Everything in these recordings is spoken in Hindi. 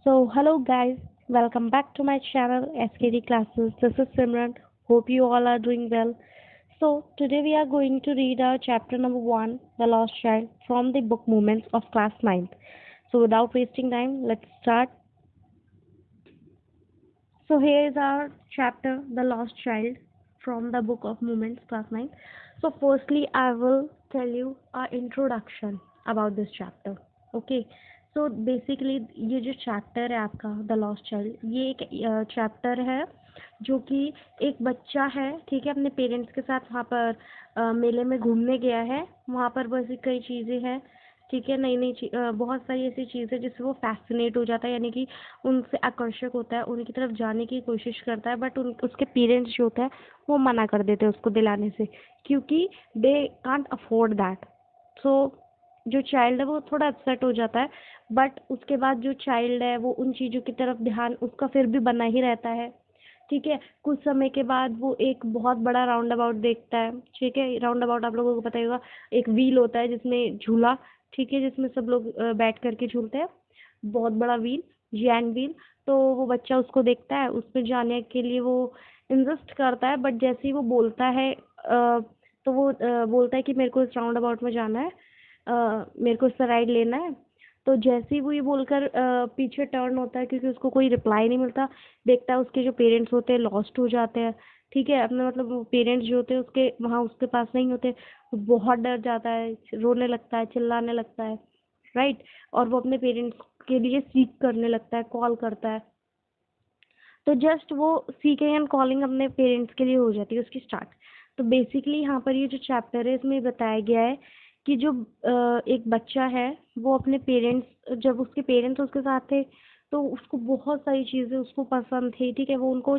Hello guys, welcome back to my channel SKD Classes. This is Simran. Hope you all are doing well. Today we are going to read our chapter number 1, The Lost Child, from the book Moments of Class 9th. So, without wasting time, let's start. So, here is our chapter, The Lost Child, from the book of Moments, Class 9. So, firstly, I will tell you our introduction about this chapter. Okay. So basically ये जो चैप्टर है आपका द लॉस्ट चाइल्ड, ये एक चैप्टर है जो कि एक बच्चा है, ठीक है, अपने पेरेंट्स के साथ वहाँ पर मेले में घूमने गया है। वहाँ पर बस कई चीज़ें हैं, ठीक है, नई नई बहुत सारी ऐसी चीज़ें जिससे वो फैसिनेट हो जाता है, यानी कि उनसे आकर्षक होता है, उनकी तरफ जाने की कोशिश करता है। बट उसके पेरेंट्स जो होता है वो मना कर देते हैं उसको दिलाने से, क्योंकि दे कांट अफोर्ड दैट। सो जो चाइल्ड है वो थोड़ा अपसेट हो जाता है, बट उसके बाद जो चाइल्ड है वो उन चीज़ों की तरफ ध्यान उसका फिर भी बना ही रहता है, ठीक है। कुछ समय के बाद वो एक बहुत बड़ा राउंड अबाउट देखता है, ठीक है। राउंड अबाउट आप लोगों को पता ही होगा, एक व्हील होता है जिसमें झूला, ठीक है, जिसमें सब लोग बैठ करके झूलते हैं, बहुत बड़ा व्हील, जैन व्हील। तो वो बच्चा उसको देखता है, उसमें जाने के लिए वो इंसिस्ट करता है, बट जैसे ही वो बोलता है तो वो बोलता है कि मेरे को इस राउंड अबाउट में जाना है, मेरे को इसका राइड लेना है। तो जैसे ही वो ये बोलकर पीछे टर्न होता है, क्योंकि उसको कोई रिप्लाई नहीं मिलता, देखता है उसके जो पेरेंट्स होते हैं लॉस्ट हो जाते हैं, ठीक है, अपने मतलब पेरेंट्स जो होते हैं उसके वहाँ उसके पास नहीं होते। वो बहुत डर जाता है, रोने लगता है, चिल्लाने लगता है, राइट। और वो अपने पेरेंट्स के लिए सीक करने लगता है, कॉल करता है। तो जस्ट वो सीकिंग एंड कॉलिंग अपने पेरेंट्स के लिए हो जाती है उसकी स्टार्ट। तो बेसिकली यहाँ पर ये जो चैप्टर है इसमें बताया गया है कि जो एक बच्चा है वो अपने पेरेंट्स, जब उसके पेरेंट्स उसके साथ थे तो उसको बहुत सारी चीज़ें उसको पसंद थी, ठीक है, वो उनको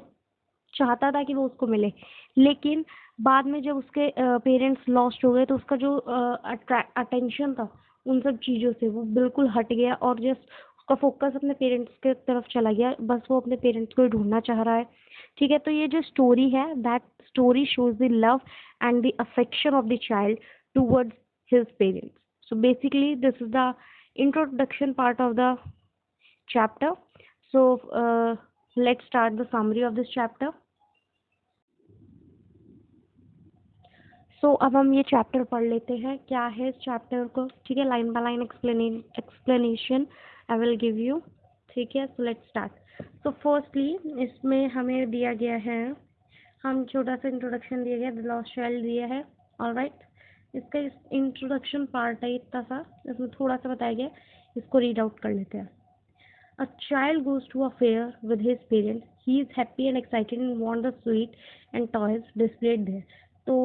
चाहता था कि वो उसको मिले। लेकिन बाद में जब उसके पेरेंट्स लॉस्ट हो गए तो उसका जो अटेंशन था उन सब चीज़ों से वो बिल्कुल हट गया, और जस्ट उसका फोकस अपने पेरेंट्स के तरफ चला गया, बस वो अपने पेरेंट्स को ही ढूंढना चाह रहा है, ठीक है। तो ये जो स्टोरी है, that story shows the love and the affection of the child towards his parents. So basically this is the introduction part of the chapter. So let's start the summary of this chapter. So अब हम ये चैप्टर पढ़ लेते हैं, क्या है इस चैप्टर को, ठीक है। Line by line explanation I will give you, ठीक है। So let's start. So firstly इसमें हमें दिया गया है, हम छोटा सा इंट्रोडक्शन दिया गया, द लॉस्ट चाइल्ड दिया है, ऑलराइट। इसका इंट्रोडक्शन पार्ट है इतना सा, इसमें थोड़ा सा बताया गया, इसको रीड आउट कर लेते हैं। A child goes to a fair with his parents. He is happy and excited and wants the sweet and toys displayed there. तो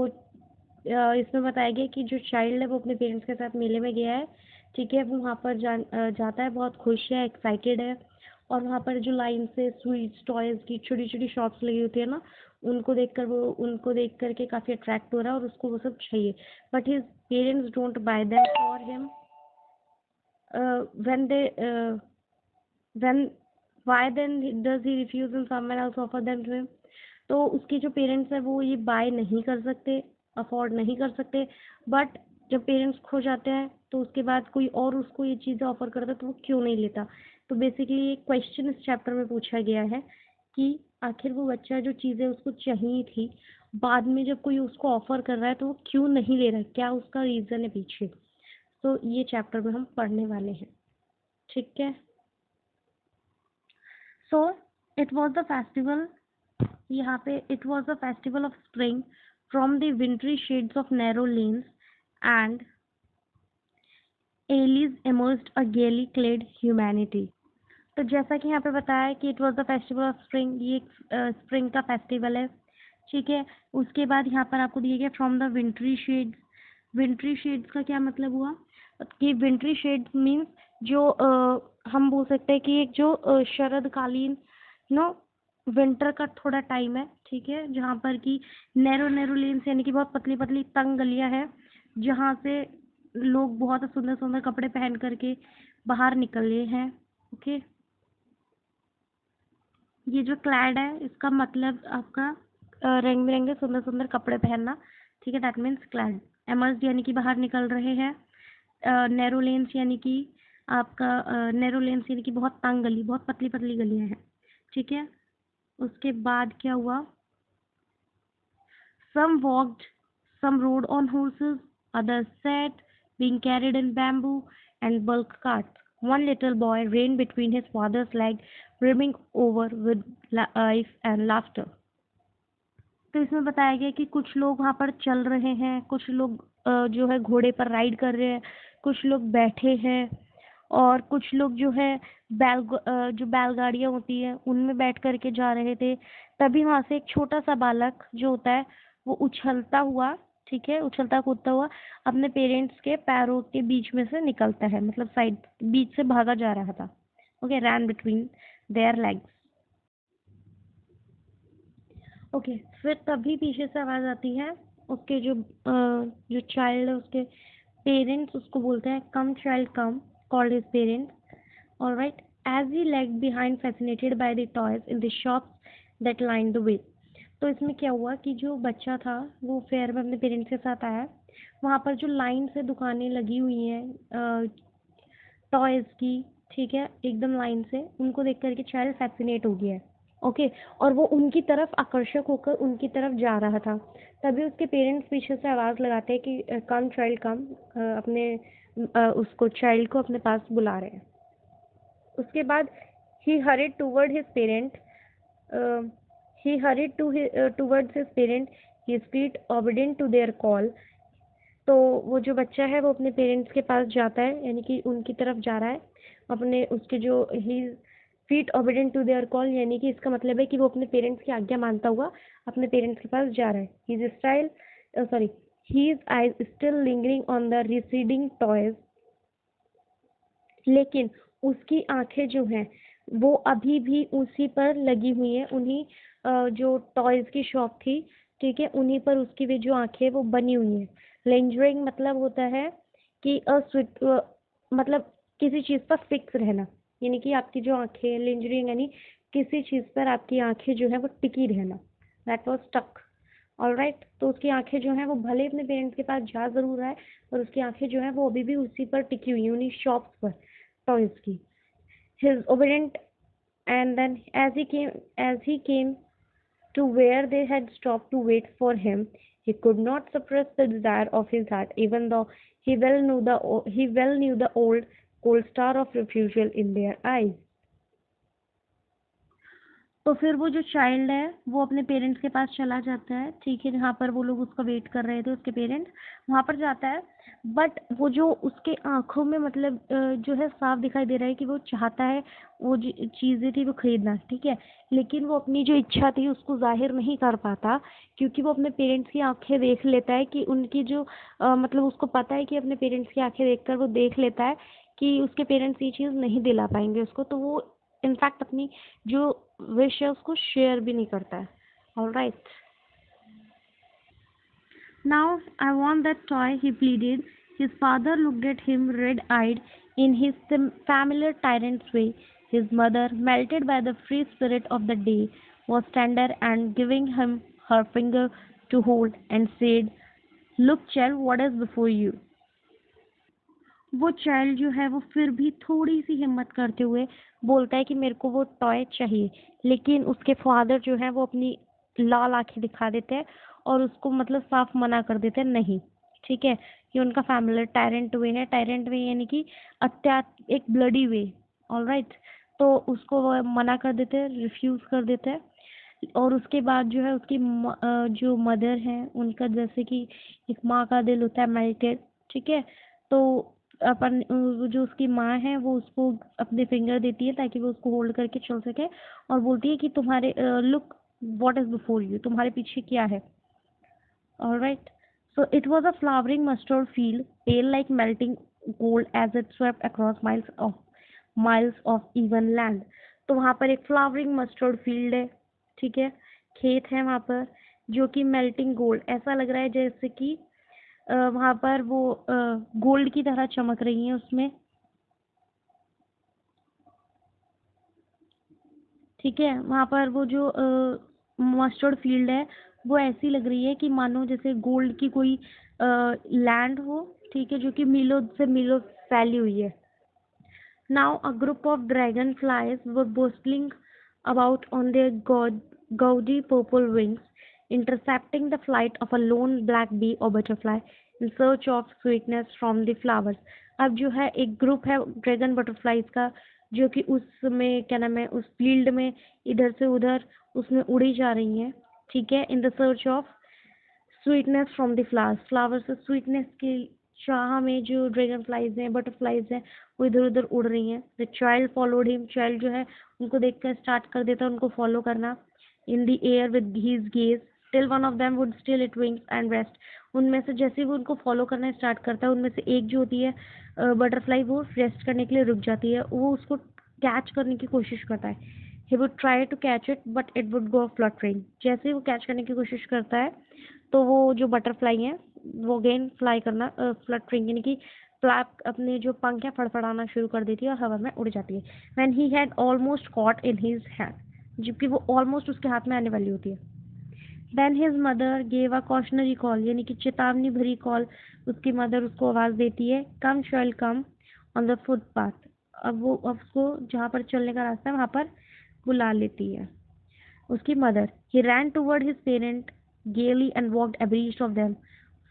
इसमें बताया गया कि जो चाइल्ड है वो अपने पेरेंट्स के साथ मेले में गया है, ठीक है। वो वहाँ पर जाता है, बहुत खुश है, एक्साइटेड है, और वहाँ पर जो लाइन से स्वीट्स टॉयज़ की छोटी छोटी शॉप्स लगी होती है ना, उनको देख करके काफ़ी अट्रैक्ट हो रहा है और उसको वो सब चाहिए। But his parents don't buy them for him when they when why then does he refuse and someone else offer them to him? तो उसके जो पेरेंट्स हैं वो ये बाय नहीं कर सकते, अफोर्ड नहीं कर सकते, बट जब पेरेंट्स खो जाते हैं तो उसके बाद कोई और उसको ये चीज़ें ऑफर करता है तो वो क्यों नहीं लेता। तो बेसिकली एक क्वेश्चन इस चैप्टर में पूछा गया है कि आखिर वो बच्चा जो चीज़ें उसको चाहिए थी, बाद में जब कोई उसको ऑफर कर रहा है तो वो क्यों नहीं ले रहा है, क्या उसका रीज़न है पीछे। तो ये चैप्टर में हम पढ़ने वाले हैं, ठीक है। So it was the festival, यहाँ पे it was the festival of spring from the wintry shades of narrow lanes, and Alice emerged a gaily clad humanity. तो जैसा कि यहाँ पे बताया है कि it was the festival of spring, ये स्प्रिंग का फेस्टिवल है, ठीक है। उसके बाद यहाँ पर आपको दिया गया फ्रॉम द विंट्री शेड्स। विंट्री शेड्स का क्या मतलब हुआ कि विंट्री शेड्स मीन्स जो हम बोल सकते हैं कि एक जो शरदकालीन नो विंटर का थोड़ा टाइम है, ठीक है, जहाँ पर कि नैरो नैरो लेन्स यानी कि बहुत पतली पतली तंग गलियाँ हैं, जहाँ से लोग बहुत सुंदर सुंदर कपड़े पहन करके बाहर निकले हैं, ओके। ये जो क्लैड है इसका मतलब आपका रंग बिरंगे सुंदर सुंदर कपड़े पहनना, ठीक है, दैट मीन्स क्लैड। एमर्ज यानी कि बाहर निकल रहे हैं, नैरो लेन्स यानी कि आपका नैरो लेन्स यानी कि बहुत तंग गली, बहुत पतली पतली गलियां हैं, ठीक है। उसके बाद क्या हुआ, some walked, some rode on horses, others sat, being carried in bamboo and bulk carts. One little boy ran between his father's legs, brimming over with life and laughter. तो इसमें बताया गया कि कुछ लोग वहाँ पर चल रहे हैं, कुछ लोग जो है घोड़े पर राइड कर रहे हैं, कुछ लोग बैठे हैं, और कुछ लोग जो है जो बैलगाड़ियाँ होती है उनमें बैठ करके जा रहे थे। तभी वहाँ से एक छोटा सा बालक जो होता है वो उछलता हुआ, ठीक है, उछलता कूदता हुआ अपने पेरेंट्स के पैरों के बीच में से निकलता है, मतलब साइड बीच से भागा जा रहा था। Okay, ran between their legs. Okay, फिर तभी पीछे से आवाज आती है, उसके जो चाइल्ड है उसके पेरेंट्स उसको बोलते हैं, come child come, called his parents, alright, as he lagged behind fascinated by the toys in the shops that line the way. तो इसमें क्या हुआ कि जो बच्चा था वो फेयर में अपने पेरेंट्स के साथ आया, वहाँ पर जो लाइन से दुकानें लगी हुई हैं टॉयज की, ठीक है, एकदम लाइन से, उनको देख करके चाइल्ड फैसिनेट हो गया है। ओके, और वो उनकी तरफ आकर्षक होकर उनकी तरफ जा रहा था। तभी उसके पेरेंट्स पीछे से आवाज़ लगाते हैं कि कम चाइल्ड कम, अपने उसको चाइल्ड को अपने पास बुला रहे हैं। उसके बाद he hurried toward his parent, he hurried towards his parent, his feet obedient to their call. तो वो जो बच्चा है वो अपने पेरेंट्स के पास जाता है, यानी कि उनकी तरफ जा रहा है, अपने उसके जो he feet obedient to their call, यानी कि इसका मतलब है कि वो अपने पेरेंट्स की आज्ञा मानता हुआ अपने पेरेंट्स के पास जा रहा है। His style sorry his eyes still lingering on the receding toys, लेकिन उसकी आंखें जो हैं वो अभी भी उसी पर लगी हुई हैं, उन्हीं जो टॉयज की शॉप थी, ठीक है, उन्हीं पर उसकी भी जो आंखें वो बनी हुई हैं। लिंजरिंग मतलब होता है कि मतलब किसी चीज़ पर फिक्स रहना, यानी कि आपकी जो आंखें, लिंजरिंग यानी किसी चीज़ पर आपकी आंखें जो है वो टिकी रहना, दैट वॉज स्टक, ऑलराइट। तो उसकी आंखें जो हैं वो भले अपने पेरेंट्स के पास जा ज़रूर रहा है, पर उसकी आंखें जो हैं वो अभी भी उसी पर टिकी हुई हैं, उन्हीं शॉप्स पर टॉयज की। His obedient, and then as he came to where they had stopped to wait for him, he could not suppress the desire of his heart, even though he well knew the old cold star of refusal in their eyes. तो फिर वो जो चाइल्ड है वो अपने पेरेंट्स के पास चला जाता है, ठीक है, जहाँ पर वो लोग उसका वेट कर रहे थे, उसके पेरेंट्स वहाँ पर जाता है। बट वो जो उसके आंखों में मतलब जो है साफ दिखाई दे रहा है कि वो चाहता है वो जो चीज़ें थी वो खरीदना, ठीक है, लेकिन वो अपनी जो इच्छा थी उसको जाहिर नहीं कर पाता, क्योंकि वो अपने पेरेंट्स की आंखें देख लेता है कि उनकी जो मतलब उसको पता है कि अपने पेरेंट्स की आंखें देखकर वो देख लेता है कि उसके पेरेंट्स ये चीज़ नहीं दिला पाएंगे उसको, तो वो इनफैक्ट अपनी जो विश है उसको शेयर भी नहीं करता है, alright. Now I want that toy, he pleaded. His father looked at him red-eyed in his familiar tyrant's way. His mother, melted by the free spirit of the day, was tender and giving him her finger to hold and said, "Look, child, what is before you." वो चाइल्ड जो है वो फिर भी थोड़ी सी हिम्मत करते हुए बोलता है कि मेरे को वो टॉय चाहिए, लेकिन उसके फादर जो है वो अपनी लाल आंखें दिखा देते हैं और उसको मतलब साफ मना कर देते हैं, नहीं, ठीक है, ये उनका फैमिली टायरेंट वे है, टायरेंट वे यानी कि एक ब्लडी वे, ऑलराइट। तो उसको वो मना कर देते हैं, रिफ्यूज कर देते हैं। और उसके बाद जो है उसकी जो मदर है उनका जैसे कि एक माँ का दिल होता है मेल्टेड, ठीक है, तो अपन जो उसकी माँ है वो उसको अपने फिंगर देती है ताकि वो उसको होल्ड करके चल सके, और बोलती है कि तुम्हारे look what is before you, तुम्हारे पीछे क्या है, alright. So it was a flowering mustard field, pale like melting gold as it swept across miles of even land. तो वहाँ पर एक फ्लावरिंग मस्टर्ड फील्ड है, ठीक है, खेत है वहाँ पर, जो कि मेल्टिंग गोल्ड, ऐसा लग रहा है जैसे कि वहाँ पर वो गोल्ड की तरह चमक रही है उसमें, ठीक है। वहाँ पर वो जो मस्टर्ड फील्ड है वो ऐसी लग रही है कि मानो जैसे गोल्ड की कोई लैंड हो, ठीक है, जो कि मीलों से मीलों फैली हुई है, Now a group of dragonflies were bustling about on their gaudy purple wings, intercepting the flight of a lone black bee or butterfly in search of sweetness from the flowers. अब जो है एक ग्रुप है ड्रैगन बटरफ्लाइज का जो कि उसमें क्या नाम है उस फील्ड में इधर से उधर उसमें उड़ी जा रही हैं, ठीक है, in the search of sweetness from the flowers, flower से स्वीटनेस की चाह में जो ड्रैगन फ्लाइज हैं बटरफ्लाइज हैं वो इधर उधर उड़ रही हैं. The child followed him, child जो है उनको देखकर स्टार्ट कर देता है उनको फॉलो करना. In the air with his gaze till one of them would still it wings and rest. उनमें से जैसे ही वो उनको फॉलो करना स्टार्ट करता है उनमें से एक जो होती है बटरफ्लाई वो रेस्ट करने के लिए रुक जाती है, वो उसको कैच करने की कोशिश करता है. He would try to catch it but it would go fluttering. जैसे ही वो कैच करने की कोशिश करता है तो वो जो बटरफ्लाई है वो अगेन फ्लाई करना फ्लटरिंग यानी कि फ्लैप अपने जो पंख है फड़फड़ाना शुरू कर देती है और हवा में उड़ जाती है. When he had almost caught in his hand, जबकि वो ऑलमोस्ट उसके हाथ में आने वाली होती है. Then his mother gave a cautionary call, यानी कि चेतावनी भरी कॉल उसकी मदर उसको आवाज़ देती है. कम शैल कम ऑन द फुटपाथ. अब वो अब उसको जहाँ पर चलने का रास्ता है वहाँ पर बुला लेती है उसकी mother. He ran toward his parent gaily and walked abreast of them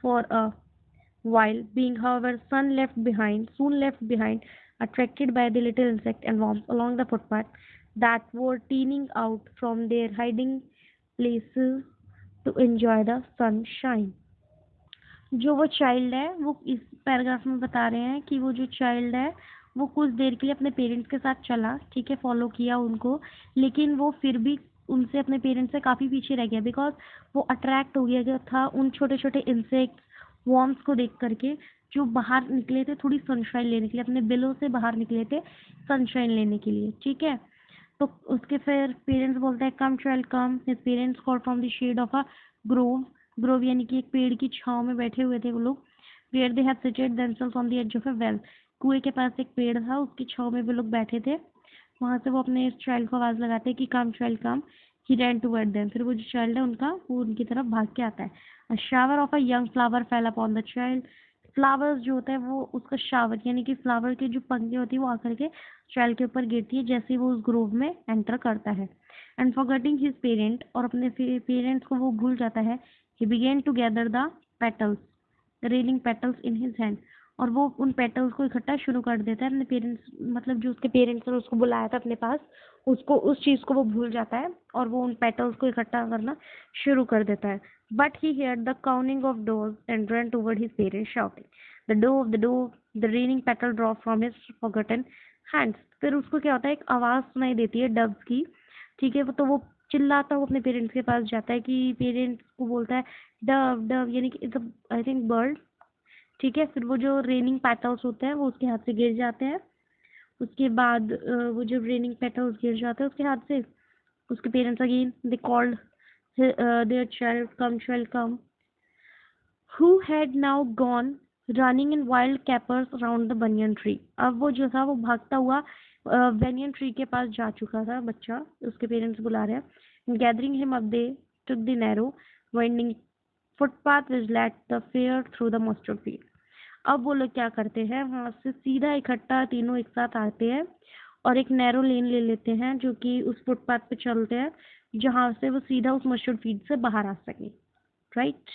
for a while, being however soon left behind, attracted by the little insect and worms along the footpath that were teeming out from their hiding places to enjoy the sunshine. जो वो चाइल्ड है वो इस पैराग्राफ में बता रहे हैं कि वो जो चाइल्ड है वो कुछ देर के लिए अपने पेरेंट्स के साथ चला, ठीक है, फॉलो किया उनको, लेकिन वो फिर भी उनसे अपने पेरेंट्स से काफ़ी पीछे रह गया बिकॉज वो अट्रैक्ट हो गया था उन छोटे छोटे इंसेक्ट्स वॉर्म्स को देख करके जो बाहर निकले थे थोड़ी सनशाइन लेने के लिए, अपने बिलों से बाहर निकले थे सनशाइन लेने के लिए, ठीक है. तो उसके फिर पेरेंट्स बोलते हैं come child come. His parents call from the shade of a grove, grove यानी कि एक पेड़ की छांव में बैठे हुए थे वो लोग. Where they had seated themselves on the edge of a well, कुएं के पास एक पेड़ था उसकी छांव में वो लोग बैठे थे. वहां से वो अपने चाइल्ड को आवाज़ लगाते हैं कि कम चाइल्ड कम. ही रैन टुवर्ड देम, फिर वो जो चाइल्ड है उनका वो उनकी तरफ भाग के आता है. A shower of a young flower fail upon the child. Flowers जो होता है वो उसका शावर यानी कि फ्लावर के जो पंखे होती है वो आकर के चाइल्ड के ऊपर गिरती है जैसे ही वो उस ग्रोव में एंटर करता है. एंड फॉरगेटिंग हिज पेरेंट, और अपने पेरेंट्स को वो भूल जाता है. He began to gather the petals, railing petals in his hand, और वो उन पेटल्स को इकट्ठा शुरू कर देता है. अपने पेरेंट्स मतलब जो उसके पेरेंट्स ने उसको बुलाया था अपने पास उसको उस चीज़ को वो भूल जाता है और वो उन पेटल्स को इकट्ठा करना शुरू कर देता है. But he heard the cawing of doves and ran toward his parents shouting, the dove, the raining petal dropped from his forgotten hands. फिर उसको क्या होता है एक आवाज़ सुनाई देती है डव्स की, ठीक है, तो वो चिल्लाता हुआ अपने पेरेंट्स के पास जाता है कि पेरेंट्स को बोलता है डव डव यानी कि इट्स आई थिंक बर्ड, ठीक है. फिर वो जो रेनिंग पेटल्स होते हैं वो उसके हाथ से गिर जाते हैं. उसके बाद वो जो रेनिंग पेटल्स गिर जाते हैं उसके हाथ से, उसके parents again they called their child come who had now gone running in wild capers around the banyan tree. अब वो जो था वो भागता हुआ banyan tree के पास जा चुका था बच्चा, उसके पेरेंट्स बुला रहे हैं. Gathering him up they took the narrow winding footpath which led the fair through the mustard field. अब वो लोग क्या करते हैं वहाँ से सीधा इकट्ठा तीनों एक साथ आते हैं और एक नैरो लेन ले लेते हैं जो कि उस फुटपाथ पे चलते हैं जहाँ से वो सीधा उस मस्टर्ड फील्ड से बाहर आ सके, राइट.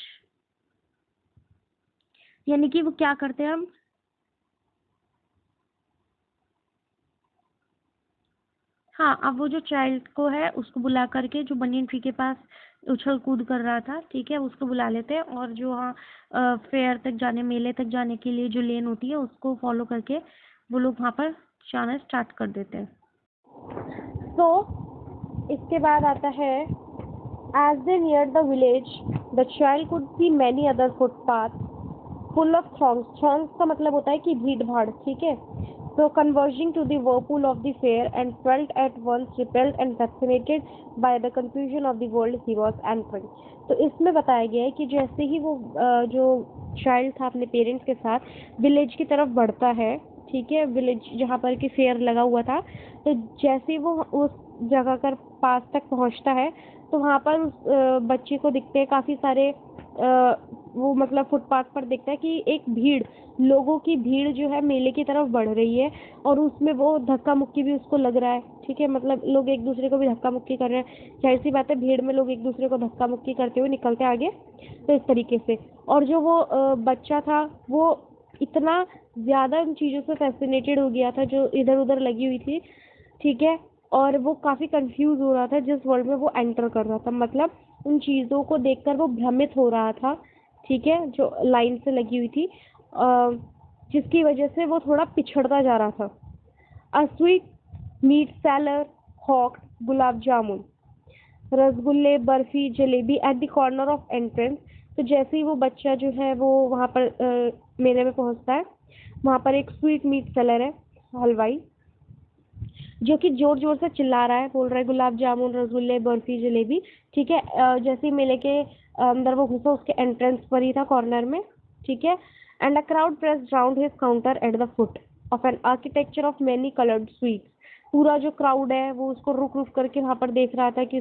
यानी कि वो क्या करते हैं हम हाँ, अब वो जो चाइल्ड को है उसको बुला करके जो बनियन ट्री के पास उछल कूद कर रहा था, ठीक है, उसको बुला लेते हैं और जो वहाँ फेयर तक जाने मेले तक जाने के लिए जो लेन होती है उसको फॉलो करके वो लोग वहाँ पर जाना स्टार्ट कर देते हैं. तो इसके बाद आता है as they near the village the child could see many other footpath full of throngs का मतलब होता है कि भीड़ भाड़, ठीक है. So converging to the whirlpool of the fair and felt at once repelled and fascinated by the confusion of the world he was entering. तो इसमें बताया गया है कि जैसे ही वो जो चाइल्ड था अपने पेरेंट्स के साथ विलेज की तरफ बढ़ता है, ठीक है, विलेज जहाँ पर कि फेयर लगा हुआ था, तो जैसे ही वो उस जगह कर पास तक पहुँचता है तो वहाँ पर उस बच्चे को दिखते हैं काफ़ी सारे वो मतलब फुटपाथ पर देखता है कि एक भीड़, लोगों की भीड़ जो है मेले की तरफ बढ़ रही है, और उसमें वो धक्का मुक्की भी उसको लग रहा है। ठीक है, मतलब लोग एक दूसरे को भी धक्का मुक्की कर रहे हैं, जाहिर सी बात है भीड़ में लोग एक दूसरे को धक्का मुक्की करते हुए निकलते आगे, तो इस तरीके से। और जो वो बच्चा था वो इतना ज्यादा इन चीजों से फैसिनेटेड हो गया था जो इधर उधर लगी हुई थी। ठीक है, और वो काफी कंफ्यूज हो रहा था जिस वर्ल्ड में वो एंटर कर रहा था, मतलब उन चीजों को देखकर वो भ्रमित हो रहा था। ठीक है, जो लाइन से लगी हुई थी, जिसकी वजह से वो थोड़ा पिछड़ता जा रहा था। A sweet meet seller हॉक्ड gulab jamun, रसगुल्ले, barfi, jalebi at the corner of entrance. तो जैसे ही वो बच्चा जो है वो वहाँ पर मेले में पहुँचता है, वहाँ पर एक स्वीट मीट सेलर है, हलवाई, जो कि जोर जोर से चिल्ला रहा है, बोल रहा है गुलाब जामुन, रसगुल्ले, बर्फी, जलेबी। ठीक है, जैसे ही मेले के अंदर वो घुसा, उसके एंट्रेंस पर ही था, कॉर्नर में। ठीक है, and a crowd pressed round his counter at the foot of an architecture of many coloured sweets. पूरा जो क्राउड है वो उसको रुक रुक करके वहाँ पर देख रहा था कि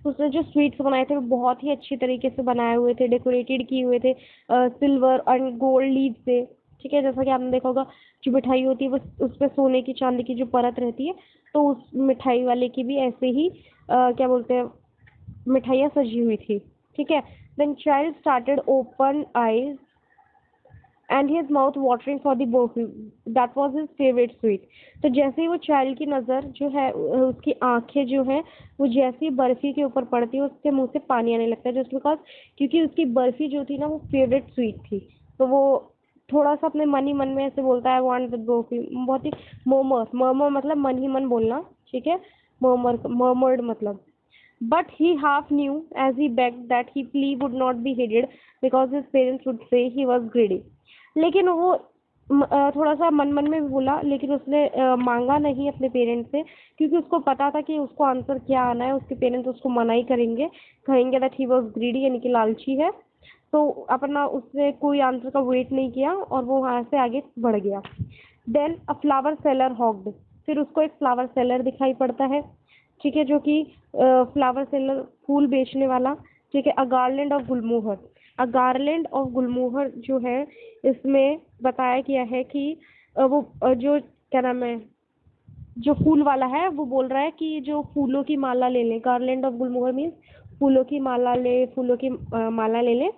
उसने जो स्वीट्स बनाए थे वो बहुत ही अच्छी तरीके से बनाए हुए थे, डेकोरेटेड किए हुए थे सिल्वर एंड गोल्ड लीफ से। ठीक है, जैसा कि आपने देखा होगा, जो मिठाई होती है वो उस पे सोने की चांदी की जो परत रहती है, तो उस मिठाई वाले की भी ऐसे ही क्या बोलते हैं, मिठाइयाँ सजी हुई थी। ठीक है, then child started open eyes and his mouth watering for the barfi that was his favourite sweet. तो जैसे ही वो चाइल्ड की नज़र जो है, उसकी आंखें जो है वो जैसे ही बर्फी के ऊपर पड़ती है, उसके मुंह से पानी आने लगता है, जस्ट बिकॉज क्योंकि उसकी बर्फी जो थी ना वो फेवरेट स्वीट थी। तो वो थोड़ा सा अपने मन ही मन में ऐसे बोलता है, वांट विद बर्फी, बहुत ही मर्मर, मर्मर मतलब मन ही मन बोलना। ठीक है, मर्मर्ड मतलब। But he half knew as he begged that his plea would not be heeded because his parents would say he was greedy. लेकिन वो थोड़ा सा मन मन में भी बोला, लेकिन उसने मांगा नहीं अपने पेरेंट्स से, क्योंकि उसको पता था कि उसको आंसर क्या आना है, उसके पेरेंट्स उसको मना ही करेंगे, कहेंगे दैट ही वाज ग्रीडी, यानी कि लालची है। तो अपना उसने कोई आंसर का वेट नहीं किया और वो वहाँ से आगे बढ़ गया। देन अ फ्लावर सेलर हॉक्ड, फिर उसको एक फ्लावर सेलर दिखाई पड़ता है। ठीक है, जो कि फ्लावर सेलर, फूल बेचने वाला। ठीक है, a garland of gulmohar, a garland of gulmohar जो है, इसमें बताया गया है कि वो जो क्या नाम है, जो फूल वाला है वो बोल रहा है कि जो फूलों की माला ले लें, गार्लैंड ऑफ गुलमोहर मीन्स फूलों की माला ले, फूलों की माला ले लें।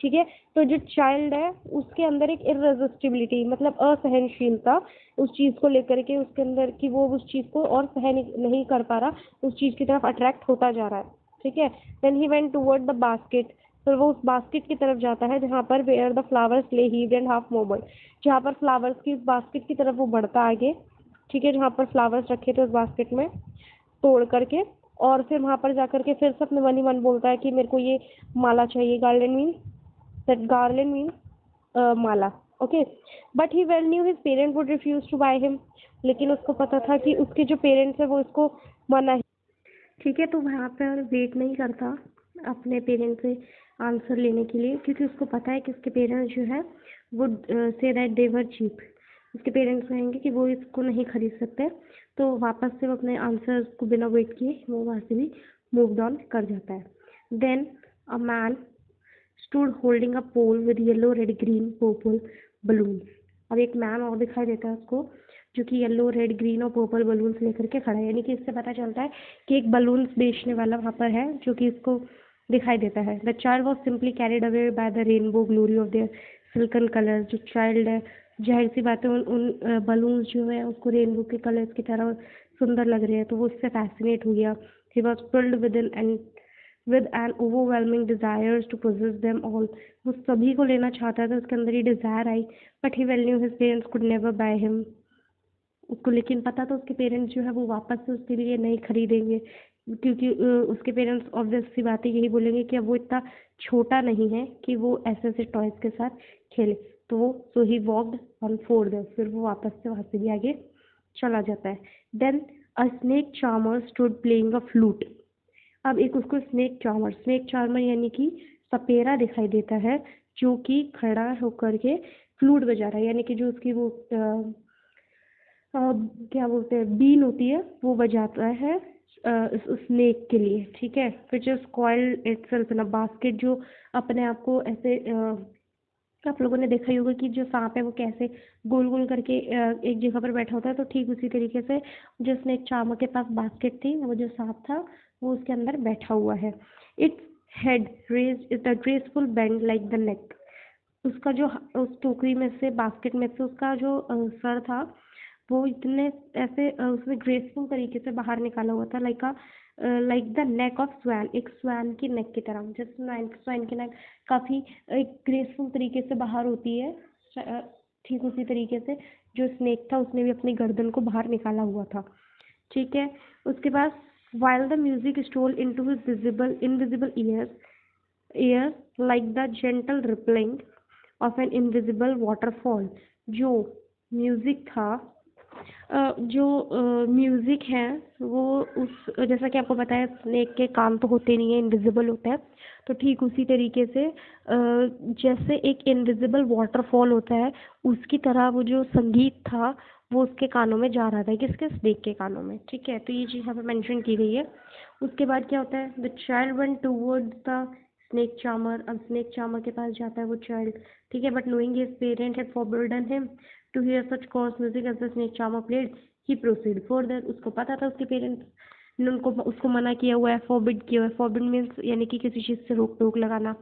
ठीक है, तो जो चाइल्ड है उसके अंदर एक इररेसिस्टिबिलिटी, मतलब असहनशीलता उस चीज को लेकर के उसके अंदर, कि वो उस चीज को और सहन नहीं कर पा रहा, उस चीज की तरफ अट्रैक्ट होता जा रहा है। ठीक है, then he went toward the basket, तो वो उस बास्केट की तरफ जाता है जहाँ पर वेयर द फ्लावर्स ले हीव्ड एंड हाफ मोबल, जहाँ पर फ्लावर्स की उस बास्केट की तरफ वो बढ़ता आगे। ठीक है, जहाँ पर फ्लावर्स रखे थे उस बास्केट में तोड़ करके, और फिर वहाँ पर जाकर के फिर से अपने मन ही मन बोलता है कि मेरे को ये माला चाहिए, garland means that garland means mala. Okay, but he well knew his parent would refuse to buy him, लेकिन उसको पता था कि उसके जो पेरेंट्स है वो इसको मना। ठीक है, तो वहाँ पर वेट नहीं करता अपने पेरेंट्स से आंसर लेने के लिए, क्योंकि उसको पता है कि उसके पेरेंट्स जो है वो say that they were cheap, उसके पेरेंट्स कहेंगे कि वो इसको नहीं खरीद सकते। तो वापस से वो अपने आंसर को बिना वेट किए वो वहाँ से भी मूव ऑन कर जाता है। Then a man stood holding a pole with yellow red green purple balloon. अब एक मैन और दिखाई देता है उसको, जो कि येलो रेड ग्रीन और पर्पल बलून्स लेकर के खड़ा है, यानी कि इससे पता चलता है कि एक बलून्स बेचने वाला वहाँ पर है जो कि इसको दिखाई देता है। The child was simply carried away by the rainbow glory of their silken colour. जो चाइल्ड है, जाहिर सी बात है, उन बलून्स जो है उसको रेनबो के कलर्स की तरह सुंदर लग रहे हैं, तो वो उससे फैसिनेट हो गया। He was filled with an overwhelming desires to possess them all. वो सभी को लेना चाहता था, उसके अंदर ये डिजायर आई। But he well knew his parents could never buy him, उसको लेकिन पता था उसके पेरेंट्स जो है वो वापस से उसके लिए नहीं खरीदेंगे, क्योंकि उसके पेरेंट्स ऑब्वियस सी बात है यही बोलेंगे कि अब वो इतना छोटा नहीं है कि वो ऐसे ऐसे टॉयज के साथ खेले। तो वो सो ही वॉक्ड ऑन 4 फिर वो वापस से वहाँ से भी आगे चला जाता है। Then a snake charmer stood playing a flute. अब एक उसको स्नेक चार्मर यानी कि सपेरा दिखाई देता है, जो कि खड़ा होकर के फ्लूट बजा रहा है, यानी कि जो उसकी वो क्या बोलते हैं बीन होती है वो बजाता है, स्नेक के लिए, ठीक है, which is coiled itself in a basket, जो अपने आप को ऐसे आप लोगों ने देखा ही होगा कि जो सांप है वो कैसे गोल गोल करके एक जगह पर बैठा होता है, तो ठीक उसी तरीके से जो स्नेक चार्मर के पास बास्केट थी, वो जो सांप था वो उसके अंदर बैठा हुआ है। Its head raise is the graceful bend like the neck, उसका जो उस टोकरी में से, बास्केट में से उसका जो सर था वो इतने ऐसे उसने ग्रेसफुल तरीके से बाहर निकाला हुआ था, like the neck of swan, एक स्वैन की नेक की तरह, जैसे स्वैन की नेक काफ़ी एक ग्रेसफुल तरीके से बाहर होती है, ठीक उसी तरीके से जो स्नेक था उसने भी अपनी गर्दन को बाहर निकाला हुआ था, ठीक है। उसके बाद while the music stole into his invisible ears like the gentle rippling of an invisible waterfall, जो म्यूजिक था, जो म्यूजिक है वो उस, जैसा कि आपको पता है स्नेक के कान तो होते नहीं है, इनविजिबल होता है, तो ठीक उसी तरीके से जैसे एक इनविजिबल वाटरफॉल होता है उसकी तरह वो जो संगीत था वो उसके कानों में जा रहा था, किसके, स्नेक के कानों में, ठीक है। तो ये चीज़ यहाँ पर मेंशन की गई है। उसके बाद क्या होता है, the child went towards the snake charmer, अब स्नेक चार्मर के पास जाता है वो चाइल्ड, ठीक है, but knowing his parent had forbidden him to hear such coarse music as the snake charmer played, he proceed further, उसको पता था उसके पेरेंट्स ने उनको उसको मना किया हुआ है, फॉरबिड किया हुआ है, फॉरबिड मीन्स यानी कि किसी चीज़ से रोक टोक लगाना,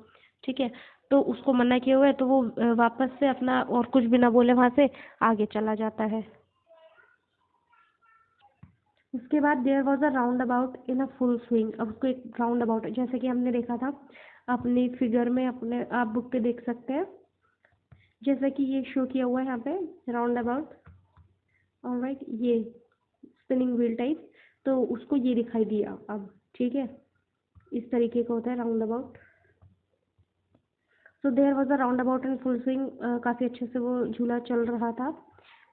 ठीक है, तो उसको मना किया हुआ है, तो वो वापस से अपना और कुछ भी ना बोले वहाँ से आगे चला जाता है। उसके बाद there was a roundabout in a full swing, अब उसको एक राउंड अबाउट, जैसे कि हमने देखा था अपनी फिगर में, अपने आप बुक पे देख सकते हैं, जैसा कि ये शो किया हुआ है यहाँ पे राउंड अबाउट, ऑलराइट, ये स्पिनिंग व्हील टाइप, तो उसको ये दिखाई दिया अब, ठीक है, इस तरीके का होता है roundabout. So there was a roundabout and full swing, काफ़ी अच्छे से वो झूला चल रहा था।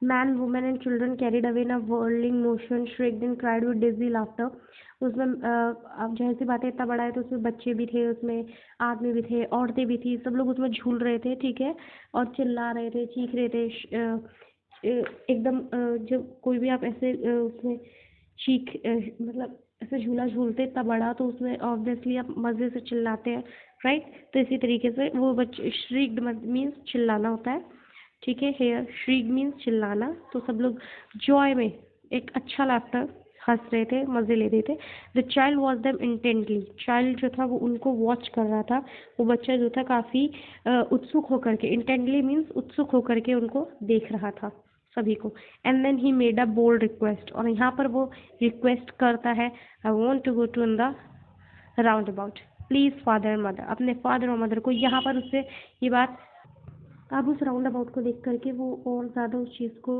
Man women and children carried away in a whirling motion shrieked and cried with dizzy laughter, उसमें अब जाहिर सी बात है इतना बड़ा है तो उसमें बच्चे भी थे, उसमें आदमी भी थे, औरतें भी थी, सब लोग उसमें झूल रहे थे, ठीक है, और चिल्ला रहे थे, चीख रहे थे, एकदम जब कोई भी आप ऐसे उसमें मतलब ऐसे झूला झूलते इतना बड़ा तो उसमें ऑब्वियसली आप मज़े से चिल्लाते हैं, राइट, तो इसी तरीके से वो बच्चे, श्रीक्ड मीन्स चिल्लाना होता है, ठीक है, हेयर श्रीक मीन्स चिल्लाना, तो सब लोग जॉय में एक अच्छा लाफ्टर हंस रहे थे, मज़े ले रहे थे। The child watch them intently, child जो था वो उनको वॉच कर रहा था, वो बच्चा जो था काफ़ी उत्सुक होकर के, इंटेंटली मीन्स उत्सुक होकर के उनको देख रहा था सभी को। And then he made a bold request, और यहाँ पर वो रिक्वेस्ट करता है, I want to go to in the roundabout, please father and mother, अपने फादर और मदर को, यहाँ पर उससे ये बात, अब उस राउंड अबाउट को देख करके वो और ज़्यादा उस चीज़ को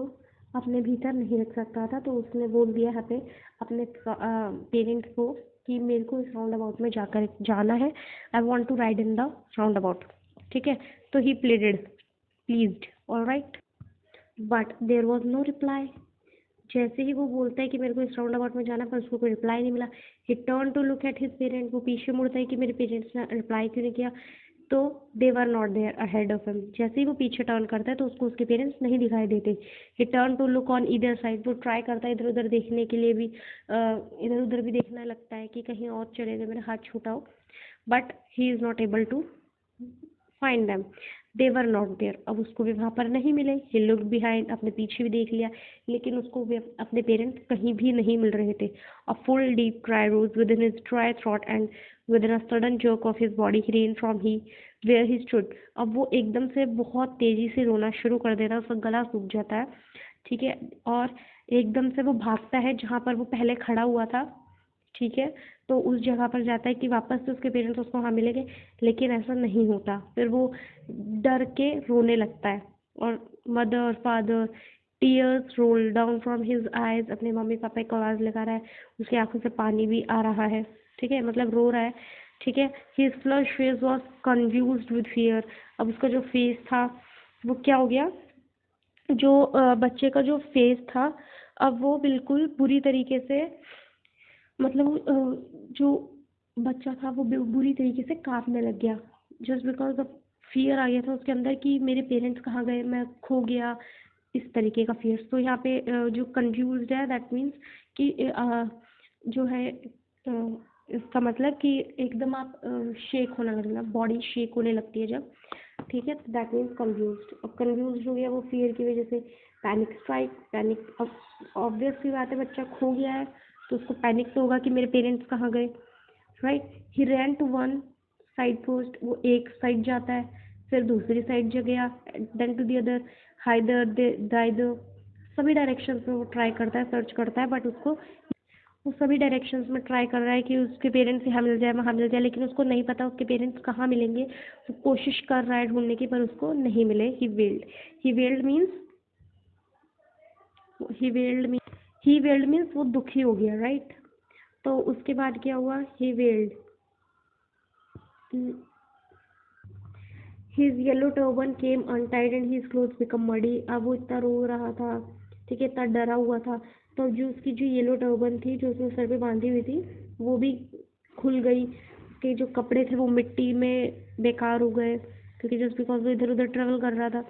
अपने भीतर नहीं रख सकता था, तो उसने बोल दिया यहाँ पे अपने पेरेंट्स को कि मेरे को इस राउंड अबाउट में जाकर जाना है, I want to ride in the roundabout, ठीक है, तो he pleaded pleased, all right, but there was no reply, जैसे ही वो बोलता है कि मेरे को इस राउंड अबाउट में जाना, पर उसको कोई रिप्लाई नहीं मिला। He turn to look at his parent, वो पीछे मुड़ता है कि मेरे पेरेंट्स ने रिप्लाई क्यों नहीं किया, तो they were not there ahead of him, जैसे ही वो पीछे टर्न करता है तो उसको उसके पेरेंट्स नहीं दिखाई देते। He turn to look on either side, वो ट्राई करता है इधर उधर देखने के लिए भी, इधर उधर भी देखने लगता है कि कहीं और चले गए, मेरा हाथ छूटा हो, but he is not able to find them, they were not there, अब उसको भी वहाँ पर नहीं मिले। ही लुक बिहाइंड, अपने पीछे भी देख लिया, लेकिन उसको भी अपने पेरेंट्स कहीं भी नहीं मिल रहे थे। A full deep cry rose within his dry throat and within a sudden jerk of his body he ran from he where he stood, अब वो एकदम से बहुत तेजी से रोना शुरू कर देता है, उसका गला सूख जाता है, ठीक है, और एकदम से वो भागता है जहाँ पर वो पहले खड़ा हुआ था, ठीक है, तो उस जगह पर जाता है कि वापस से उसके पेरेंट्स उसको वहाँ मिलेंगे, लेकिन ऐसा नहीं होता, फिर वो डर के रोने लगता है, और mother father tears roll down from his eyes, अपने मम्मी पापा की आवाज़ लगा रहा है, उसकी आंखों से पानी भी आ रहा है, ठीक है, मतलब रो रहा है, ठीक है। His flush face was confused with fear, अब उसका जो फेस था वो क्या हो गया, जो बच्चे का जो फेस था अब वो बिल्कुल बुरी तरीके से, मतलब जो बच्चा था वो बुरी तरीके से कांपने लग गया, जस्ट बिकॉज ऑफ फियर आ गया था उसके अंदर कि मेरे पेरेंट्स कहाँ गए, मैं खो गया, इस तरीके का फियर। तो यहाँ पे जो कंफ्यूज्ड है दैट मीन्स कि जो है इसका मतलब कि एकदम आप शेक होने लगना, बॉडी शेक होने लगती है जब, ठीक है, तो दैट मीन्स कंफ्यूज्ड। अब कंफ्यूज हो गया वो फियर की वजह से, पैनिक स्ट्राइक, पैनिक। अब ऑब्वियस सी बात है, बच्चा खो गया है तो उसको पैनिक तो होगा कि मेरे पेरेंट्स कहाँ गए, right. He ran to one side post, वो एक साइड जाता है, फिर दूसरी साइड जा गया, then to the other, hither thither, सभी डायरेक्शंस में वो ट्राई करता है, सर्च करता है, बट उसको, वो सभी डायरेक्शंस में ट्राई कर रहा है कि उसके पेरेंट्स यहाँ मिल जाए वहाँ मिल जाए, लेकिन उसको नहीं पता उसके पेरेंट्स कहाँ मिलेंगे। वो कोशिश कर रहा है ढूंढने की, पर उसको नहीं मिले। ही वेल्ड मीन्स वो दुखी हो गया, राइट। तो उसके बाद क्या हुआ, he wailed, his yellow turban came untied and his clothes become muddy. अब वो इतना रो रहा था, ठीक है, इतना डरा हुआ था, तो जो उसकी जो येलो टर्बन थी जो उसने सर पे बांधी हुई थी वो भी खुल गई। उसके जो कपड़े थे वो मिट्टी में बेकार हो गए, क्योंकि जस्ट बिकॉज वो इधर उधर ट्रेवल कर रहा था।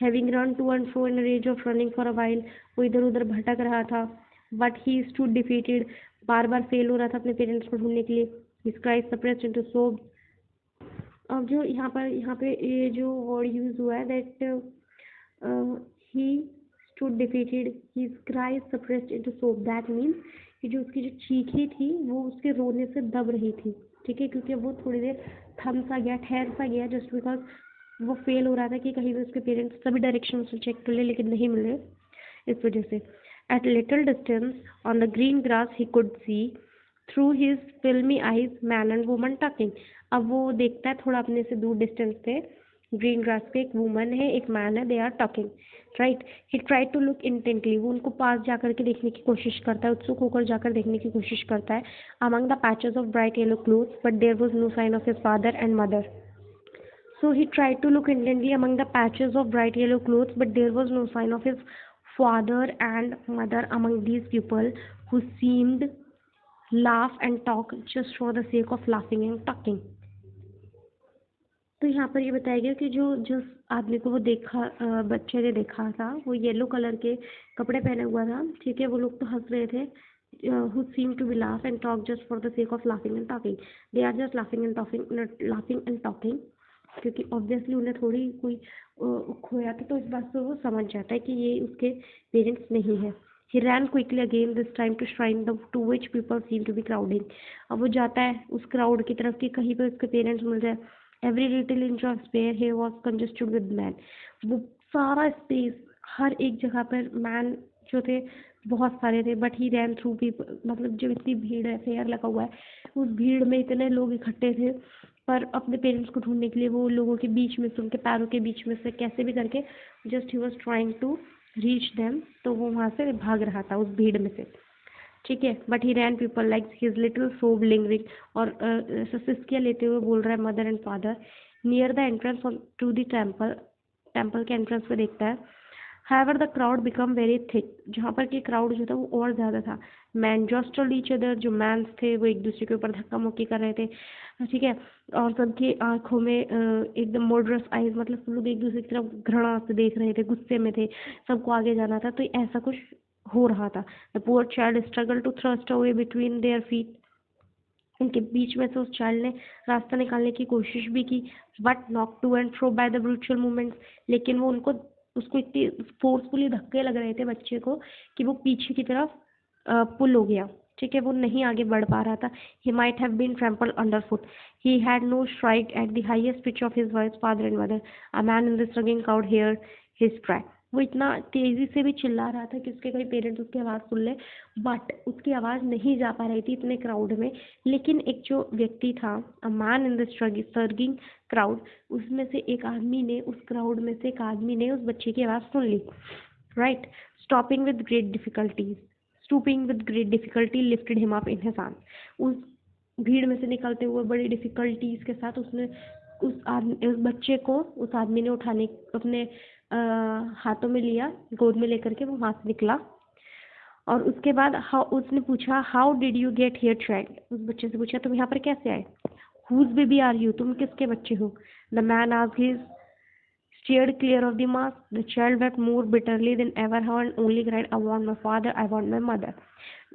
Having run to and fro in rage of running for a while, वो इधर उधर भटक रहा था। बट ही स्टूड डिफीटेड, बार बार फेल हो रहा था अपने पेरेंट्स को ढूंढने के लिए। हिज क्राइज सप्रेस्ड इनटू सोब। अब जो यहाँ पे ये जो वर्ड यूज हुआ है, that he stood defeated, his cries suppressed into सोब, दैट मीन्स कि जो उसकी जो चीखें थी वो उसके रोने से दब रही थी, ठीक है, क्योंकि वो थोड़ी देर थम सा गया, ठहर सा गया, जस्ट बिकॉज वो फेल हो रहा था कि कहीं भी उसके पेरेंट्स सभी डायरेक्शन से चेक कर ले लेकिन नहीं मिल रहे, इस वजह से। At little distance on the green grass he could see through his filmy eyes man and woman talking. अब वो देखता है थोड़ा अपने से दूर डिस्टेंस पे, ग्रीन ग्रास पे एक वुमन है एक मैन है, they are talking, right. He try to look intently, वो उनको पास जाकर के देखने की कोशिश करता है, उत्सुक होकर जाकर देखने की कोशिश करता है। Among the patches of bright yellow clothes but there was no sign of his father and mother. So he tried to look intently among the patches of bright yellow clothes, but there was no sign of his father and mother among these people who seemed laugh and talk just for the sake of laughing and talking. तो यहाँ पर ये बताया गया कि जो जिस आदमी को वो देखा, बच्चे ने देखा था, वो येलो कलर के कपड़े पहने हुआ था, ठीक है, वो लोग तो हंस रहे थे, who seemed to be laugh and talk just for the sake of laughing and talking. They are just laughing and talking, not laughing and talking, क्योंकि ऑब्वियसली उन्हें थोड़ी कोई खोया था, तो इस बात से वो समझ जाता है कि ये उसके पेरेंट्स नहीं है। He ran quickly again this time to shrine the to which people seem to be crowding. अब वो जाता है उस क्राउड की तरफ कि कहीं पर उसके पेरेंट्स मिल जाए। Every little inch of spare here was congested with man. वो सारा स्पेस, हर एक जगह पर मैन जो थे बहुत सारे थे, but he ran through people, मतलब जो इतनी भीड़ है, फेयर लगा हुआ है, उस भीड़ में इतने लोग इकट्ठे थे, पर अपने पेरेंट्स को ढूंढने के लिए वो लोगों के बीच में से, उनके पैरों के बीच में से कैसे भी करके just he was trying to reach them, तो वो वहाँ से भाग रहा था उस भीड़ में से, ठीक है। But he ran people like his little sob lingering, और सिस्किया लेते हुए बोल रहा है mother and father. Near the entrance to the temple, temple के एंट्रेंस पे देखता है। However, the crowd become very thick, जहाँ पर कि क्राउड जो था वो और ज़्यादा था। मैन जॉस्टल्ड ईच अदर, जो मैंस थे वो एक दूसरे के ऊपर धक्का मुक्की कर रहे थे, ठीक है, और सबकी आंखों में एकदम मर्डरस आइज, मतलब सब लोग एक दूसरे की तरफ घृणा से देख रहे थे, गुस्से में थे, सबको आगे जाना था, तो ऐसा कुछ हो रहा था। The poor child struggle to thrust away between their feet, उनके बीच में से उस चाइल्ड ने रास्ता निकालने की कोशिश भी की, but knock to and fro by the brutal movements, लेकिन वो उसको इतनी फोर्सफुली धक्के लग रहे थे बच्चे को कि वो पीछे की तरफ पुल हो गया, ठीक है, वो नहीं आगे बढ़ पा रहा था। He might have been trampled under foot. He had no strike at the highest pitch of his voice, father and mother, a man in this raging crowd hear his cry. वो इतना तेजी से भी चिल्ला रहा था कि उसके कई पेरेंट्स उसकी आवाज़ सुन ले, बट उसकी आवाज़ नहीं जा पा रही थी इतने क्राउड में। लेकिन एक जो व्यक्ति था, a man in this surging crowd, उसमें से एक आदमी ने, उस क्राउड में से एक आदमी ने उस बच्चे की आवाज़ सुन ली, right. Stopping with great difficulties, stooping with great difficulty lifted him up in his hand. उस भीड़ में से निकलते हुए बड़ी डिफिकल्टीज के साथ उसने उस बच्चे को उस आदमी ने उठाने, अपने हाथों में लिया, गोद में लेकर के वो वहाँ से निकला। और उसके बाद उसने पूछा, how did you get here child, उस बच्चे से पूछा तुम यहाँ पर कैसे आए। हुज बेबी आर यू, तुम किसके बच्चे हो। The man asked his Steered clear of the mask, the child wept more bitterly than ever and only cried, I want my father, I want my mother.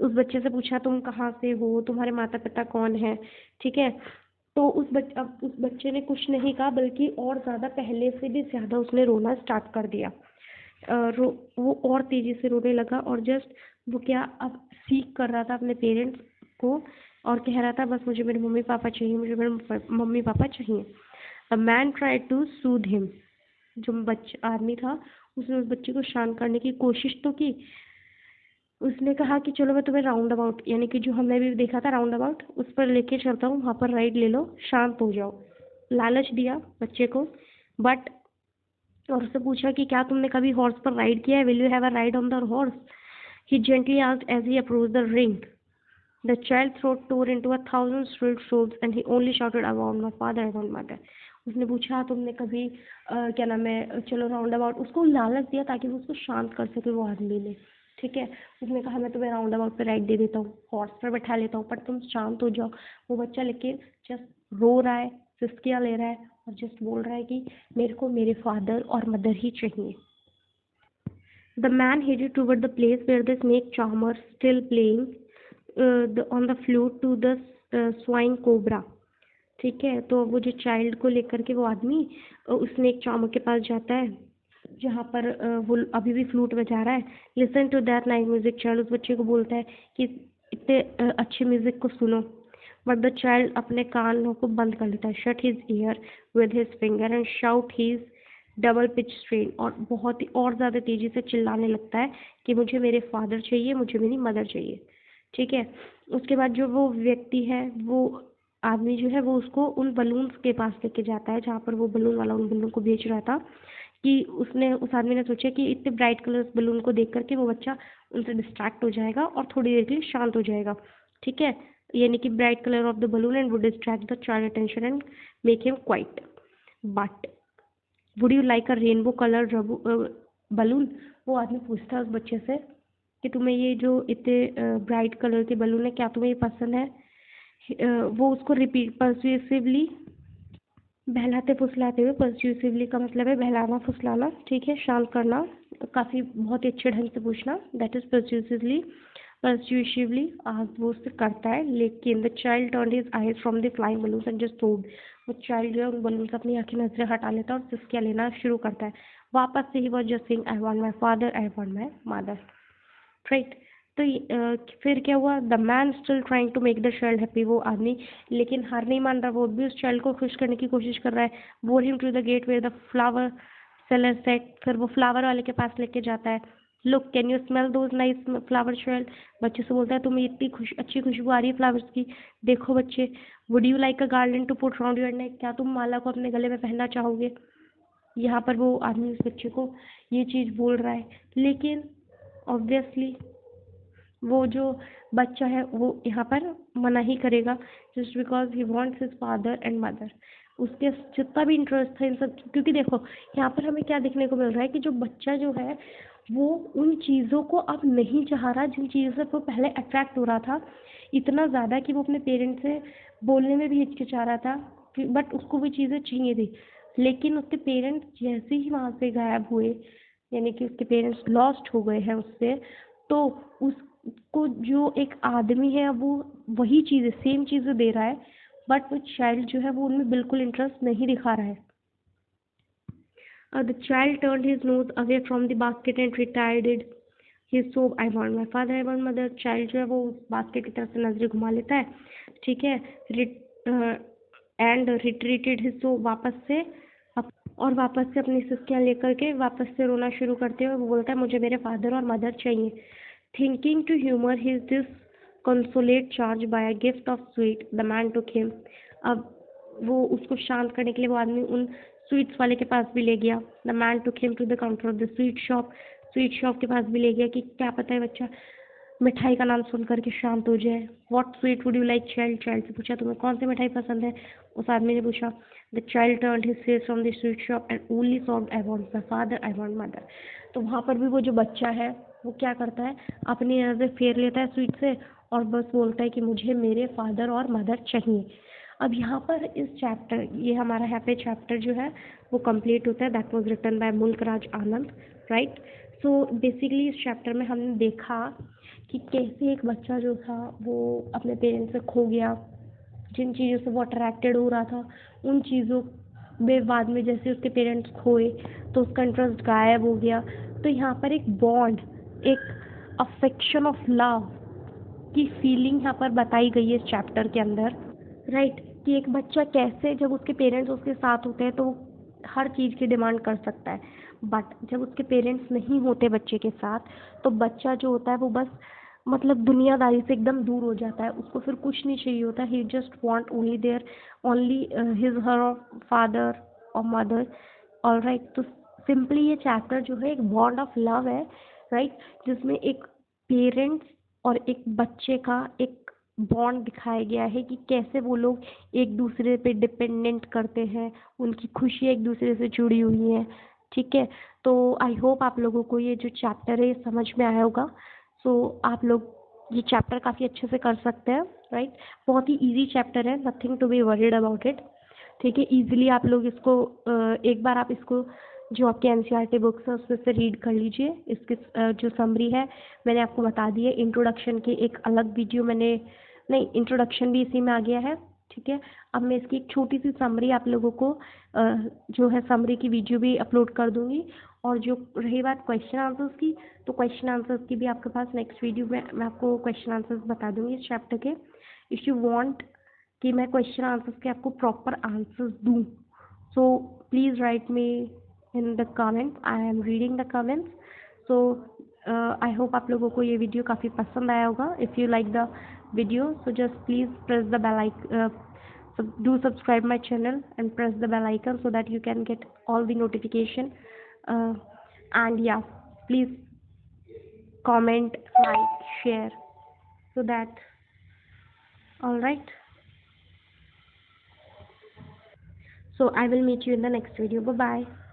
उस बच्चे से पूछा तुम कहाँ से हो, तुम्हारे माता पिता कौन है, ठीक है। तो अब उस बच्चे ने कुछ नहीं कहा, बल्कि और ज़्यादा पहले से भी ज़्यादा उसने रोना स्टार्ट कर दिया। वो और तेज़ी से रोने लगा और जस्ट वो क्या अब सीख कर रहा था अपने पेरेंट्स को और कह रहा था बस मुझे मेरे मम्मी पापा चाहिए, मुझे मेरे मम्मी पापा चाहिए। A man try to soothe him, जो आदमी था उसने उस बच्चे को शांत करने की कोशिश तो की। उसने कहा कि चलो मैं तुम्हें राउंड अबाउट, यानी कि जो हमने भी देखा था राउंड अबाउट, उस पर लेके चलता हूँ, वहाँ पर राइड ले लो, शांत हो जाओ। लालच दिया बच्चे को, बट और उससे पूछा कि क्या तुमने कभी हॉर्स पर राइड किया है, will you have a ride on the horse? He gently asked as he approached the ring. The child throat tore into 1,000 straight sobs and he only shouted I want my father, I want mother. उसने पूछा तुमने कभी क्या नाम है, चलो राउंड अबाउट, उसको लालच दिया ताकि वो उसको शांत कर सके वो आदमी ने, ठीक है। उसने कहा मैं तुम्हें राउंड अबाउट पे राइड दे देता हूँ, हॉर्स पर बैठा लेता हूँ, पर तुम शांत हो जाओ। वो बच्चा लेकिन जस्ट रो रहा है, सिसकियाँ ले रहा है और जस्ट बोल रहा है कि मेरे को मेरे फादर और मदर ही चाहिए। The man headed toward the place where the snake charmer still playing on the flute to the swine cobra। ठीक है, तो वो जो चाइल्ड को लेकर के वो आदमी उस स्नेक चार्मर के पास जाता है जहाँ पर वो अभी भी फ्लूट बजा रहा है। Listen to that nice music, child उस बच्चे को बोलता है कि इतने अच्छे म्यूजिक को सुनो। बट द चाइल्ड अपने कानों को बंद कर लेता है, shut his year with his finger and shout his double pitch strain, और बहुत ही और ज़्यादा तेज़ी से चिल्लाने लगता है कि मुझे मेरे फादर चाहिए, मुझे मेरी मदर चाहिए, ठीक है। उसके बाद जो वो व्यक्ति है, वो आदमी जो है, वो उसको उन बलून्स के पास लेके जाता है जहाँ पर वो बलून वाला उन बलून को बेच रहा था। कि उस आदमी ने सोचा कि इतने ब्राइट कलर्स बलून को देख करके वो बच्चा उनसे डिस्ट्रैक्ट हो जाएगा और थोड़ी देर के लिए शांत हो जाएगा, ठीक है। यानी कि bright colour of the balloon and would distract the child attention and make him quite. But would you like a rainbow colour balloon? वो आदमी पूछता है उस बच्चे से कि तुम्हें ये जो इतने ब्राइट कलर के बलून है, क्या तुम्हें ये पसंद है? वो उसको रिपीट परस्यूसिवली, बहलाते फुसलाते हुए, परस्यूसिवली का मतलब है बहलाना फुसलाना, ठीक है, शांत करना, काफ़ी बहुत ही अच्छे ढंग से पूछना, दैट इज़ परस्यूसिवली। परस्यूसिवली आज वो उससे करता है, लेकिन the child turned his eyes from the flying balloons and just throwed. वो चाइल्ड जो है उन बलून से अपनी आंखें नजरें हटा लेता है और सिसकियाँ लेना शुरू करता है। वापस से he was just saying I want my father, I want my mother, right. तो फिर क्या हुआ, the man still trying to make the child happy, वो आदमी लेकिन हार नहीं मान रहा, वो भी उस चाइल्ड को खुश करने की कोशिश कर रहा है। Bore him to the gate where the flower seller set, फिर वो फ्लावर वाले के पास लेके जाता है। Look can you smell those nice flower child, बच्चे से बोलता है तुम्हें इतनी अच्छी खुशबू आ रही है फ्लावर्स की, देखो बच्चे। Would you like a garland to put round your neck, क्या तुम माला को अपने गले में पहनना चाहोगे? यहाँ पर वो आदमी उस बच्चे को ये चीज़ बोल रहा है, लेकिन ऑब्वियसली वो जो बच्चा है वो यहाँ पर मना ही करेगा, just because he wants his father and mother. उसके जितना भी इंटरेस्ट था इन सब, क्योंकि देखो यहाँ पर हमें क्या देखने को मिल रहा है कि जो बच्चा जो है वो उन चीज़ों को अब नहीं चाह रहा जिन चीज़ों से वो पहले अट्रैक्ट हो रहा था, इतना ज़्यादा कि वो अपने पेरेंट्स से बोलने में भी हिचकिचा रहा था, बट उसको वो चीज़ें चाहिए थी। लेकिन उसके पेरेंट्स जैसे ही वहाँ से गायब हुए, यानी कि उसके पेरेंट्स लॉस्ट हो गए हैं उससे, तो उसको जो एक आदमी है वो वही चीज़ें, सेम चीज़ें दे रहा है, बट वो चाइल्ड जो है वो उनमें बिल्कुल इंटरेस्ट नहीं दिखा रहा है। The child turned his nose away from the basket and retired his sob, I want my father, I want mother। Child जो है वो बास्केट की तरफ से नजरें घुमा लेता है, ठीक है, एंड रिट्रीटेड हिज सोब, और वापस से अपनी सिसकियाँ लेकर के वापस से रोना शुरू करते हुए वो बोलता है मुझे मेरे फादर और मदर चाहिए। Thinking to humour his this consolate charge by a gift of sweet, the man took him. अब वो उसको शांत करने के लिए वो आदमी उन स्वीट्स वाले के पास भी ले गया। The man took him to the counter of the sweet shop, sweet shop के पास भी ले गया कि क्या पता है बच्चा मिठाई का नाम सुन करके शांत हो जाए। What sweet would you like child, child से पूछा तुम्हें कौन सी मिठाई पसंद है? उस आदमी ने पूछा। The child turned his face from the sweet shop and only soft I want my father, I want mother. तो वहाँ पर भी वो जो बच्चा है वो क्या करता है, अपनी नज़र फेर लेता है स्वीट से और बस बोलता है कि मुझे मेरे फादर और मदर चाहिए। अब यहाँ पर इस चैप्टर, ये हमारा यहाँ पे चैप्टर जो है वो कंप्लीट होता है। दैट वाज रिटन बाय मुल्क Raj Anand, right. So basically इस चैप्टर में हमने देखा कि कैसे एक बच्चा जो था वो अपने पेरेंट्स से खो गया, जिन चीज़ों से वो अट्रैक्टेड हो रहा था उन चीज़ों में बाद में जैसे उसके पेरेंट्स खोए तो उसका इंटरेस्ट गायब हो गया। तो यहाँ पर एक बॉन्ड, एक अफेक्शन ऑफ लव की फीलिंग यहाँ पर बताई गई है इस चैप्टर के अंदर, राइट। कि एक बच्चा कैसे जब उसके पेरेंट्स उसके साथ होते हैं तो वो हर चीज़ की डिमांड कर सकता है, बट जब उसके पेरेंट्स नहीं होते बच्चे के साथ तो बच्चा जो होता है वो बस मतलब दुनियादारी से एकदम दूर हो जाता है। उसको फिर कुछ नहीं चाहिए होता, he just want only their only his her father और मदर। ऑल राइट, तो सिंपली ये चैप्टर जो है एक बॉन्ड ऑफ लव है, राइट, जिसमें एक पेरेंट्स और एक बच्चे का एक बॉन्ड दिखाया गया है कि कैसे वो लोग एक दूसरे पे डिपेंडेंट करते हैं, उनकी खुशी एक दूसरे से जुड़ी हुई है। ठीक है, तो आई होप आप लोगों को ये जो चैप्टर है ये समझ में आया होगा। सो आप लोग ये चैप्टर काफ़ी अच्छे से कर सकते हैं, राइट। बहुत ही इजी चैप्टर है, nothing to be worried about it. ठीक है, इजीली आप लोग इसको एक बार आप इसको जो आपके एनसीईआरटी बुक्स है उसमें से रीड कर लीजिए। इसकी जो समरी है मैंने आपको बता दी है। इंट्रोडक्शन की एक अलग वीडियो मैंने, नहीं, इंट्रोडक्शन भी इसी में आ गया है। ठीक है, अब मैं इसकी एक छोटी सी समरी आप लोगों को जो है समरी की वीडियो भी अपलोड कर दूंगी। और जो रही बात क्वेश्चन आंसर्स की, तो क्वेश्चन आंसर्स की भी आपके पास नेक्स्ट वीडियो में मैं आपको क्वेश्चन आंसर्स बता दूंगी इस चैप्टर के। इफ़ यू वांट कि मैं क्वेश्चन आंसर्स के आपको प्रॉपर आंसर्स दूँ, so please write me in the comments, I am reading the comments. So I hope आप लोगों को ये वीडियो काफ़ी पसंद आया होगा। If you like the video, so just please press the bell icon, do subscribe my channel and press the bell icon so that you can get all the notification, and yeah, please comment, like, share, so that, all right, so I will meet you in the next video. Bye bye.